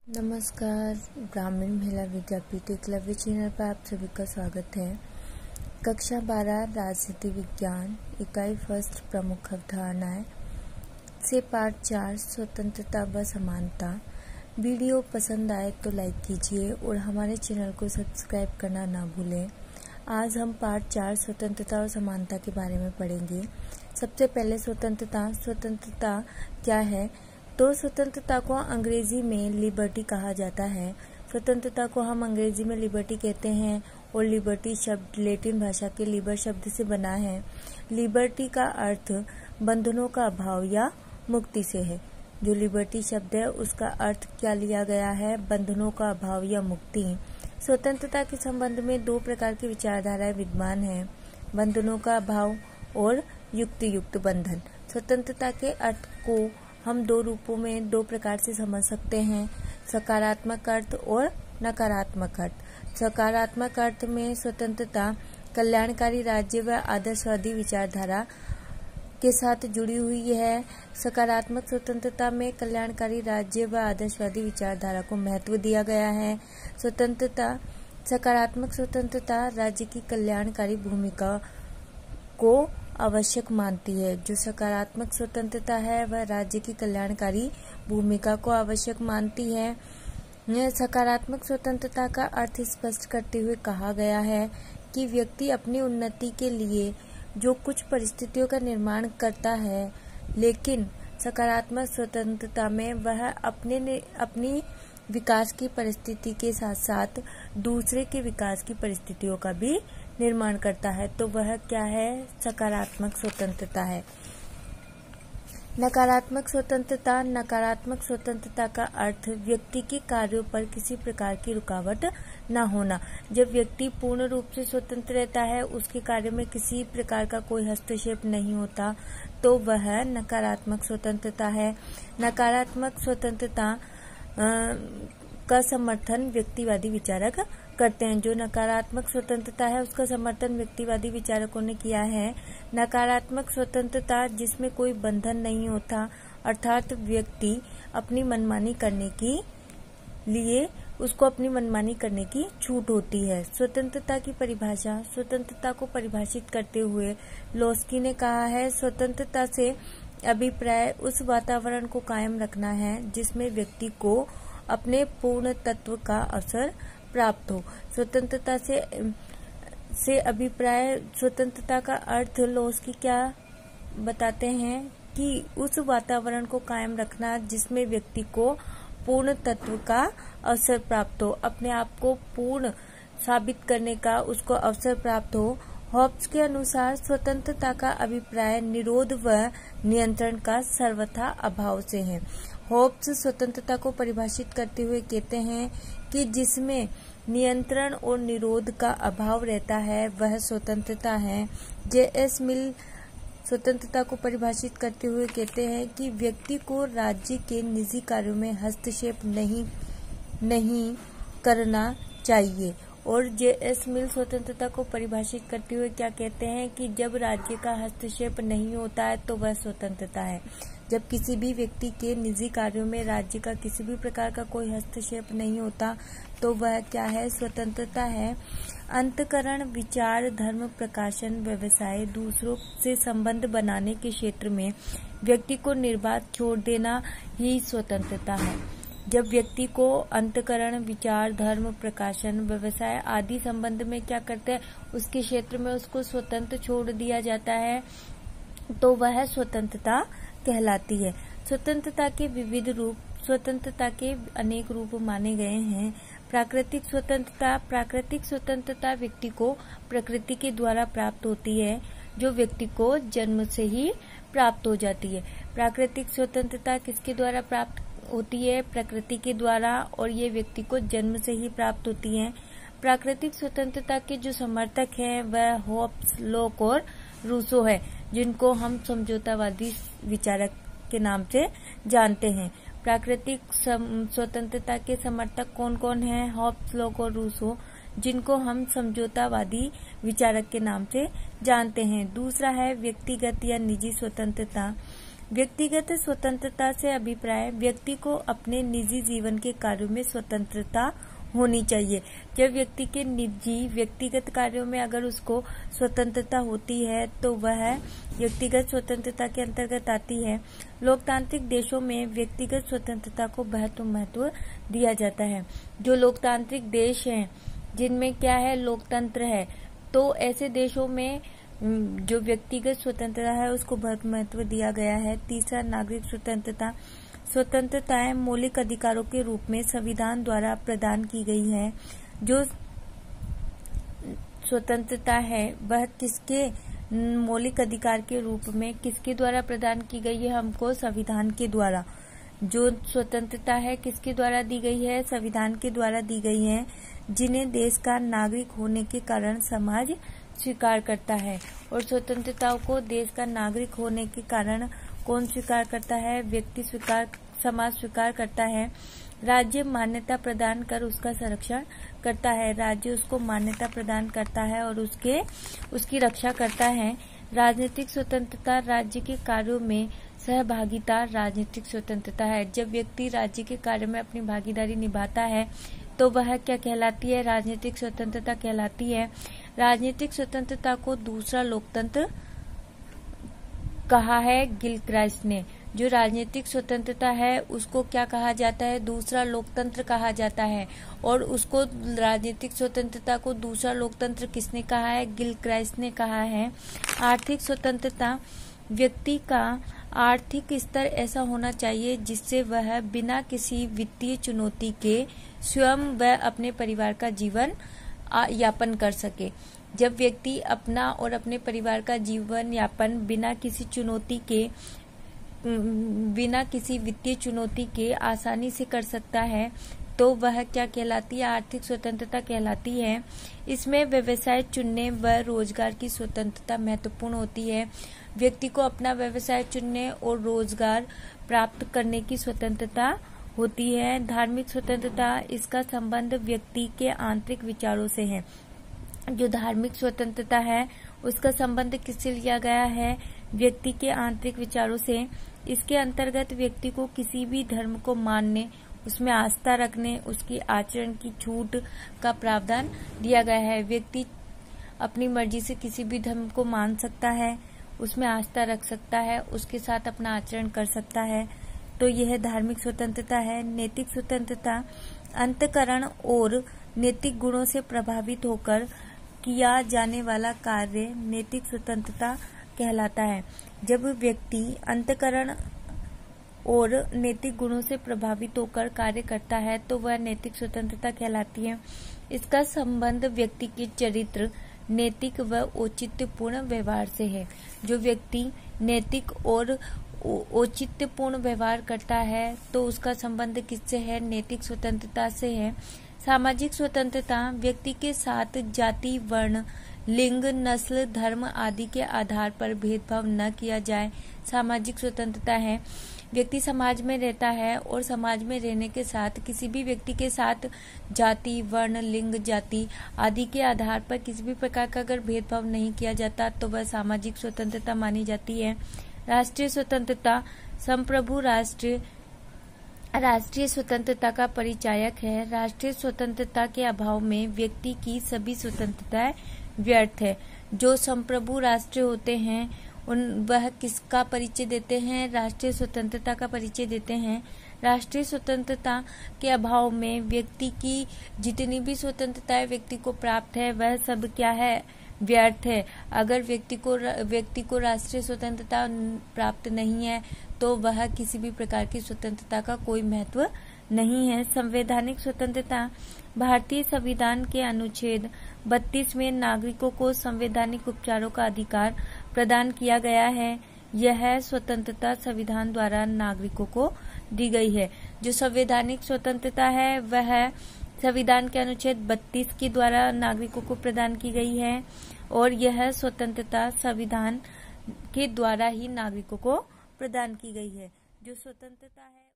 नमस्कार। ग्रामीण महिला विद्यापीठ एकलव्य चैनल पर आप सभी का स्वागत है। कक्षा 12 राजनीति विज्ञान इकाई फर्स्ट प्रमुख अवधारणाएं से पाठ 4 स्वतंत्रता व समानता। वीडियो पसंद आए तो लाइक कीजिए और हमारे चैनल को सब्सक्राइब करना ना भूलें। आज हम पाठ 4 स्वतंत्रता और समानता के बारे में पढ़ेंगे। सबसे पहले स्वतंत्रता क्या है? तो स्वतंत्रता को अंग्रेजी में लिबर्टी कहा जाता है। स्वतंत्रता को हम अंग्रेजी में लिबर्टी कहते हैं और लिबर्टी शब्द लैटिन भाषा के लिबर शब्द से बना है। लिबर्टी का अर्थ बंधनों का अभाव या मुक्ति से है। जो लिबर्टी शब्द है उसका अर्थ क्या लिया गया है? बंधनों का अभाव या मुक्ति। स्वतंत्रता के संबंध में दो प्रकार की विचारधाराएं विद्यमान हैं, बंधनों का अभाव और युक्ति युक्त बंधन। स्वतंत्रता के अर्थ को हम दो प्रकार से समझ सकते हैं, सकारात्मक अर्थ और नकारात्मक अर्थ। सकारात्मक अर्थ में स्वतंत्रता कल्याणकारी राज्य व आदर्शवादी विचारधारा के साथ जुड़ी हुई है। सकारात्मक स्वतंत्रता में कल्याणकारी राज्य व आदर्शवादी विचारधारा को महत्व दिया गया है। सकारात्मक स्वतंत्रता राज्य की कल्याणकारी भूमिका को आवश्यक मानती है। जो सकारात्मक स्वतंत्रता है वह राज्य की कल्याणकारी भूमिका को आवश्यक मानती है। सकारात्मक स्वतंत्रता का अर्थ स्पष्ट करते हुए कहा गया है कि व्यक्ति अपनी उन्नति के लिए जो कुछ परिस्थितियों का निर्माण करता है, लेकिन सकारात्मक स्वतंत्रता में वह अपनी विकास की परिस्थिति के साथ साथ दूसरे के विकास की परिस्थितियों का भी निर्माण करता है। तो वह क्या है? सकारात्मक स्वतंत्रता है। नकारात्मक स्वतंत्रता का अर्थ व्यक्ति के कार्यों पर किसी प्रकार की रुकावट न होना। जब व्यक्ति पूर्ण रूप से स्वतंत्र रहता है, उसके कार्य में किसी प्रकार का कोई हस्तक्षेप नहीं होता, तो वह नकारात्मक स्वतंत्रता है। नकारात्मक स्वतंत्रता का समर्थन व्यक्तिवादी विचारक करते हैं। जो नकारात्मक स्वतंत्रता है उसका समर्थन व्यक्तिवादी विचारकों ने किया है। नकारात्मक स्वतंत्रता जिसमें कोई बंधन नहीं होता, अर्थात व्यक्ति अपनी मनमानी करने की छूट होती है। स्वतंत्रता की परिभाषा। स्वतंत्रता को परिभाषित करते हुए लोस्की ने कहा है, स्वतंत्रता से अभिप्राय उस वातावरण को कायम रखना है जिसमें व्यक्ति को अपने पूर्ण तत्व का अवसर प्राप्त हो। स्वतंत्रता से अभिप्राय। स्वतंत्रता का अर्थ लोस्की क्या बताते हैं कि उस वातावरण को कायम रखना जिसमें व्यक्ति को पूर्ण तत्व का अवसर प्राप्त हो, अपने आप को पूर्ण साबित करने का उसको अवसर प्राप्त हो। हॉब्स के अनुसार स्वतंत्रता का अभिप्राय निरोध व नियंत्रण का सर्वथा अभाव से है। हॉब्स स्वतंत्रता को परिभाषित करते हुए कहते हैं कि जिसमें नियंत्रण और निरोध का अभाव रहता है वह स्वतंत्रता है। J.S. मिल स्वतंत्रता को परिभाषित करते हुए कहते हैं कि व्यक्ति को राज्य के निजी कार्यों में हस्तक्षेप नहीं करना चाहिए। और J.S. मिल स्वतंत्रता को परिभाषित करते हुए क्या कहते हैं कि जब राज्य का हस्तक्षेप नहीं होता है तो वह स्वतंत्रता है। जब किसी भी व्यक्ति के निजी कार्यों में राज्य का किसी भी प्रकार का कोई हस्तक्षेप नहीं होता तो वह क्या है? स्वतंत्रता है। अंतःकरण, विचार, धर्म, प्रकाशन, व्यवसाय, दूसरों से संबंध बनाने के क्षेत्र में व्यक्ति को निर्बाध छोड़ देना ही स्वतंत्रता है। जब व्यक्ति को अंतःकरण, विचार, धर्म, प्रकाशन, व्यवसाय आदि संबंध में क्या करते हैं, उसके क्षेत्र में उसको स्वतंत्र छोड़ दिया जाता है, तो वह स्वतंत्रता कहलाती है। स्वतंत्रता के विविध रूप। स्वतंत्रता के अनेक रूप माने गए हैं। प्राकृतिक स्वतंत्रता व्यक्ति को प्रकृति के द्वारा प्राप्त होती है, जो व्यक्ति को जन्म से ही प्राप्त हो जाती है। प्राकृतिक स्वतंत्रता किसके द्वारा प्राप्त होती है? प्रकृति के द्वारा, और ये व्यक्ति को जन्म से ही प्राप्त होती है। प्राकृतिक स्वतंत्रता के जो समर्थक हैं वह हॉब्स, लॉक और रूसो है, जिनको हम समझौतावादी विचारक के नाम से जानते हैं। प्राकृतिक स्वतंत्रता के समर्थक कौन कौन हैं? हॉब्स, लॉक और रूसो, जिनको हम समझौतावादी विचारक के नाम से जानते हैं। दूसरा है व्यक्तिगत या निजी स्वतंत्रता। व्यक्तिगत स्वतंत्रता से अभिप्राय व्यक्ति को अपने निजी जीवन के कार्यों में स्वतंत्रता होनी चाहिए। जब व्यक्ति के निजी व्यक्तिगत कार्यों में अगर उसको स्वतंत्रता होती है तो वह व्यक्तिगत स्वतंत्रता के अंतर्गत आती है। लोकतांत्रिक देशों में व्यक्तिगत स्वतंत्रता को बहुत महत्व दिया जाता है। जो लोकतांत्रिक देश हैं जिनमें क्या है, लोकतंत्र है, तो ऐसे देशों में जो व्यक्तिगत स्वतंत्रता है उसको बहुत महत्व दिया गया है। तीसरा, नागरिक स्वतंत्रता। स्वतंत्रताएं मौलिक अधिकारों के रूप में संविधान द्वारा प्रदान की गई है। जो स्वतंत्रता है वह किसके मौलिक अधिकार के रूप में किसके द्वारा प्रदान की गई है, हमको संविधान के द्वारा। जो स्वतंत्रता है किसके द्वारा दी गई है, संविधान के द्वारा दी गई है, जिन्हें देश का नागरिक होने के कारण समाज स्वीकार करता है। और स्वतंत्रताओं को देश का नागरिक होने के कारण कौन स्वीकार करता है, व्यक्ति स्वीकार, समाज स्वीकार करता है। राज्य मान्यता प्रदान कर उसका संरक्षण करता है। राज्य उसको मान्यता प्रदान करता है और उसकी रक्षा करता है। राजनीतिक स्वतंत्रता राज्य के कार्यों में सहभागिता राजनीतिक स्वतंत्रता है। जब व्यक्ति राज्य के कार्य में अपनी भागीदारी निभाता है तो वह क्या कहलाती है, राजनीतिक स्वतंत्रता कहलाती है। राजनीतिक स्वतंत्रता को दूसरा लोकतंत्र कहा है गिलक्राइस्ट ने। जो राजनीतिक स्वतंत्रता है उसको क्या कहा जाता है, दूसरा लोकतंत्र कहा जाता है। और उसको राजनीतिक स्वतंत्रता को दूसरा लोकतंत्र किसने कहा है, गिलक्राइस्ट ने कहा है। आर्थिक स्वतंत्रता, व्यक्ति का आर्थिक स्तर ऐसा होना चाहिए जिससे वह बिना किसी वित्तीय चुनौती के स्वयं व अपने परिवार का जीवन यापन कर सके। जब व्यक्ति अपना और अपने परिवार का जीवन यापन बिना किसी चुनौती के, बिना किसी वित्तीय चुनौती के आसानी से कर सकता है तो वह क्या कहलाती है, आर्थिक स्वतंत्रता कहलाती है। इसमें व्यवसाय चुनने व रोजगार की स्वतंत्रता महत्वपूर्ण होती है। व्यक्ति को अपना व्यवसाय चुनने और रोजगार प्राप्त करने की स्वतंत्रता होती है। धार्मिक स्वतंत्रता, इसका संबंध व्यक्ति के आंतरिक विचारों से है। जो धार्मिक स्वतंत्रता है उसका संबंध किससे लिया गया है, व्यक्ति के आंतरिक विचारों से। इसके अंतर्गत व्यक्ति को किसी भी धर्म को मानने, उसमें आस्था रखने, उसकी आचरण की छूट का प्रावधान दिया गया है। व्यक्ति अपनी मर्जी से किसी भी धर्म को मान सकता है, उसमें आस्था रख सकता है, उसके साथ अपना आचरण कर सकता है। तो यह धार्मिक स्वतंत्रता है। नैतिक स्वतंत्रता, अंतःकरण और नैतिक गुणों से प्रभावित होकर किया जाने वाला कार्य नैतिक स्वतंत्रता कहलाता है। जब व्यक्ति अंतःकरण और नैतिक गुणों से प्रभावित होकर कार्य करता है तो वह नैतिक स्वतंत्रता कहलाती है। इसका संबंध व्यक्ति के चरित्र, नैतिक व औचित्यपूर्ण व्यवहार से है। जो व्यक्ति नैतिक और औचित्यपूर्ण व्यवहार करता है तो उसका संबंध किससे है, नैतिक स्वतंत्रता से है। सामाजिक स्वतंत्रता, व्यक्ति के साथ जाति, वर्ण, लिंग, नस्ल, धर्म आदि के आधार पर भेदभाव न किया जाए, सामाजिक स्वतंत्रता है। व्यक्ति समाज में रहता है और समाज में रहने के साथ किसी भी व्यक्ति के साथ जाति, वर्ण, लिंग, जाति आदि के आधार पर किसी भी प्रकार का अगर भेदभाव नहीं किया जाता तो वह सामाजिक स्वतंत्रता मानी जाती है। राष्ट्रीय स्वतंत्रता, संप्रभु राष्ट्र राष्ट्रीय स्वतंत्रता का परिचायक है। राष्ट्रीय स्वतंत्रता के अभाव में व्यक्ति की सभी स्वतंत्रताएं व्यर्थ है। जो संप्रभु राष्ट्र होते हैं वह किसका परिचय देते हैं, राष्ट्रीय स्वतंत्रता का परिचय देते हैं। राष्ट्रीय स्वतंत्रता के अभाव में व्यक्ति की जितनी भी स्वतंत्रताएं व्यक्ति को प्राप्त है वह सब क्या है, व्यर्थ है। अगर व्यक्ति को राष्ट्रीय स्वतंत्रता प्राप्त नहीं है तो वह किसी भी प्रकार की स्वतंत्रता का कोई महत्व नहीं है। संवैधानिक स्वतंत्रता, भारतीय संविधान के अनुच्छेद 32 में नागरिकों को संवैधानिक उपचारों का अधिकार प्रदान किया गया है। यह स्वतंत्रता संविधान द्वारा नागरिकों को दी गई है। जो संवैधानिक स्वतंत्रता है वह संविधान के अनुच्छेद 32 के द्वारा नागरिकों को प्रदान की गई है और यह स्वतंत्रता संविधान के द्वारा ही नागरिकों को प्रदान की गई है। जो स्वतंत्रता है